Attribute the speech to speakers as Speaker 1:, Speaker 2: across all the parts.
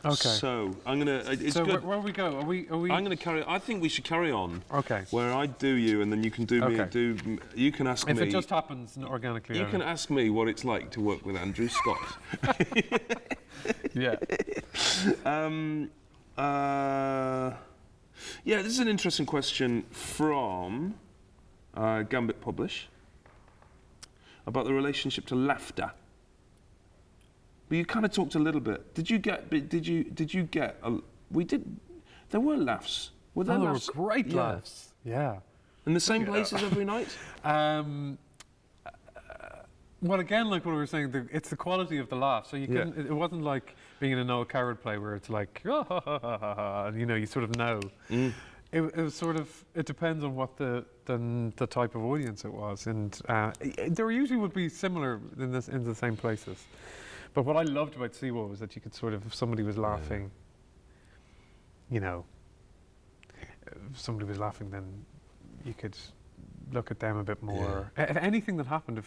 Speaker 1: Okay.
Speaker 2: So I'm gonna. It's
Speaker 1: So
Speaker 2: good.
Speaker 1: where we go? Are we?
Speaker 2: I'm gonna carry. I think we should carry on.
Speaker 1: Okay.
Speaker 2: Where I do you, and then you can do me.
Speaker 1: Okay.
Speaker 2: You can ask me.
Speaker 1: If it just happens organically.
Speaker 2: You can ask me what it's like to work with Andrew Scott.
Speaker 1: Yeah.
Speaker 2: Yeah, this is an interesting question from Gambit Publish about the relationship to laughter. But you kind of talked a little bit. Did you get? We did. There were laughs. Were there laughs?
Speaker 1: There were great laughs. Yeah.
Speaker 2: In the same places every night?
Speaker 1: Well, again, like what we were saying, it's the quality of the laugh. So you couldn't. It wasn't like being in a Noel Coward play where it's like, and you sort of know.
Speaker 2: Mm.
Speaker 1: It was sort of. It depends on what the type of audience it was, and there usually would be similar in the same places. But what I loved about Seawall was that you could sort of, if somebody was laughing, if somebody was laughing, then you could look at them a bit more. If anything that happened,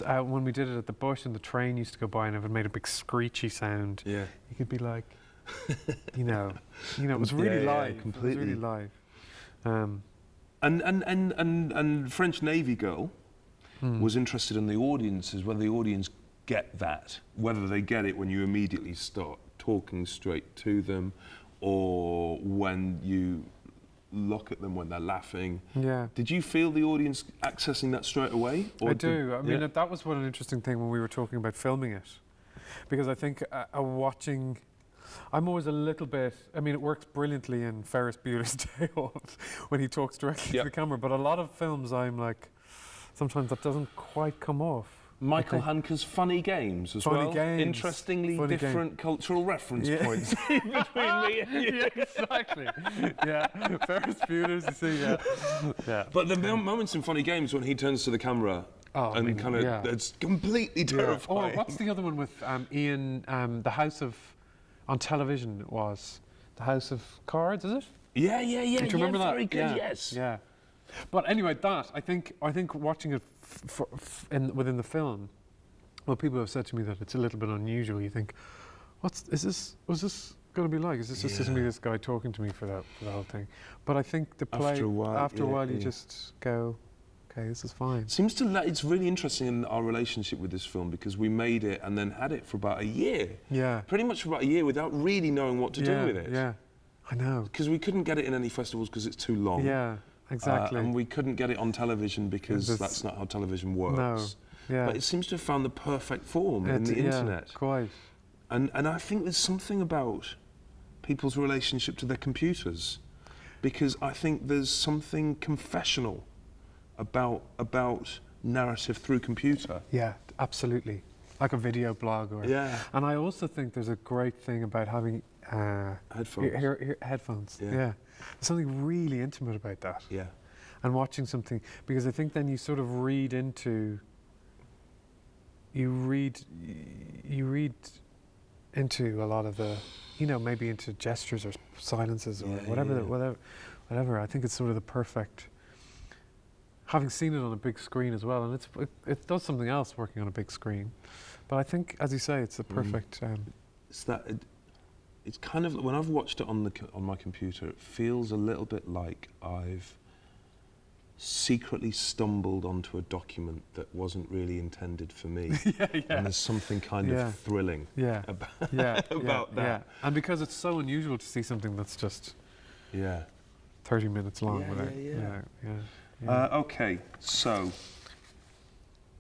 Speaker 1: when we did it at the Bush and the train used to go by and if it made a big screechy sound, you could be like, it was really live.
Speaker 2: Completely.
Speaker 1: It was really live.
Speaker 2: And French Navy Girl was interested in the audiences, whether the audience get that, whether they get it when you immediately start talking straight to them, or when you look at them when they're laughing. Yeah. Did you feel the audience accessing that straight away? Or
Speaker 1: I do. I mean, that was one interesting thing when we were talking about filming it, because I think watching. I'm always a little bit. I mean, it works brilliantly in Ferris Bueller's Day Off when he talks directly to the camera. But a lot of films, I'm like, sometimes that doesn't quite come off.
Speaker 2: Michael Hanke's Funny Games as well.
Speaker 1: Games.
Speaker 2: Interestingly different cultural reference points between me and you.
Speaker 1: Yeah, exactly. Yeah, Ferris Bueller's, you see, yeah.
Speaker 2: But the moments in Funny Games when he turns to the camera it's completely terrifying.
Speaker 1: Oh, what's the other one with Ian, the House of, on television it was, the House of Cards, is it?
Speaker 2: Yeah.
Speaker 1: Do you remember that?
Speaker 2: Very good, yes.
Speaker 1: Yeah. But anyway, I think watching it within the film, well, people have said to me that it's a little bit unusual. You think, what's this going to be like? Is this just going to be this guy talking to me for the whole thing? But I think the play, after a while you just go, okay, this is fine.
Speaker 2: It's really interesting in our relationship with this film because we made it and then had it for about a year. Yeah. Pretty much for about a year without really knowing what to do with it. Yeah,
Speaker 1: I know.
Speaker 2: Because we couldn't get it in any festivals because it's too long.
Speaker 1: Yeah. Exactly.
Speaker 2: And we couldn't get it on television because that's not how television works.
Speaker 1: No. Yeah.
Speaker 2: But it seems to have found the perfect form in the internet.
Speaker 1: Quite.
Speaker 2: And I think there's something about people's relationship to their computers, because I think there's something confessional about narrative through computer.
Speaker 1: Yeah, absolutely. Like a video blog And I also think there's a great thing about having headphones. Yeah. There's something really intimate about that.
Speaker 2: Yeah.
Speaker 1: And watching something, because I think then you sort of read into a lot of the, maybe into gestures or silences or whatever. I think it's sort of the perfect, having seen it on a big screen as well, and it does something else working on a big screen. But I think, as you say, it's the perfect.
Speaker 2: It's kind of, when I've watched it on my computer, it feels a little bit like I've secretly stumbled onto a document that wasn't really intended for me. And there's something kind of thrilling about that.
Speaker 1: Yeah. And because it's so unusual to see something that's just 30 minutes long.
Speaker 2: Okay, so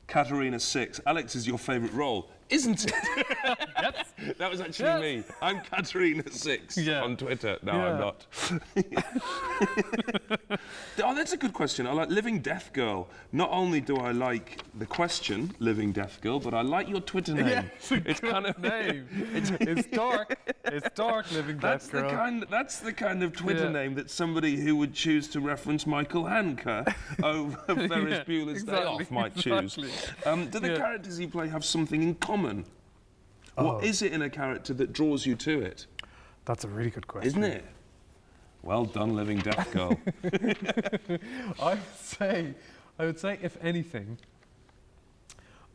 Speaker 2: Katerina 6. Alex is your favourite role, isn't it?
Speaker 1: Yes.
Speaker 2: That was actually me. I'm Katerina 6 on Twitter. No, I'm not. Oh, that's a good question. I like Living Death Girl. Not only do I like the question, Living Death Girl, but I like your Twitter name.
Speaker 1: Yeah, it's kind of name. It's dark. It's dark, Living Death Girl.
Speaker 2: That's the kind of Twitter name that somebody who would choose to reference Michael Hanke over Ferris Bueller's Day Off might choose. Do the characters you play have something in common? What is it in a character that draws you to it?
Speaker 1: That's a really good question.
Speaker 2: Isn't it? Well done, Living Death Girl.
Speaker 1: I would say, if anything,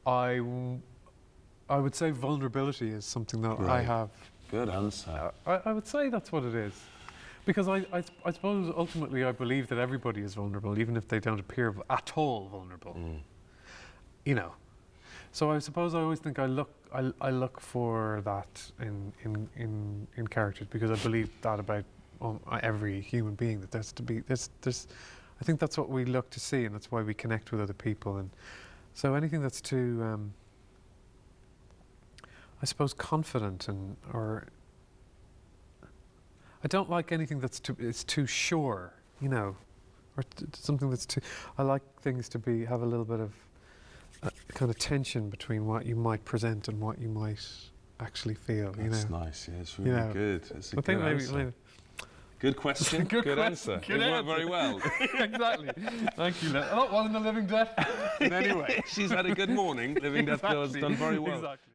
Speaker 1: I would say vulnerability is something that I have
Speaker 2: Good answer.
Speaker 1: I would say that's what it is. Because I suppose ultimately I believe that everybody is vulnerable, even if they don't appear at all vulnerable. You know. So I suppose I always think I look for that in characters, because I believe that about every human being, that there's I think that's what we look to see, and that's why we connect with other people. And so anything that's too I suppose confident or I don't like anything that's too sure, you know, or something that's too. I like things to have a little bit of kind of tension between what you might present and what you might actually feel.
Speaker 2: That's nice. Yeah, it's really good. It's a good answer. Good question. Good answer. It worked very well.
Speaker 1: Exactly. Thank you. Wasn't a living death. But anyway,
Speaker 2: she's had a good morning. Living Death Girl's done very well.
Speaker 1: Exactly.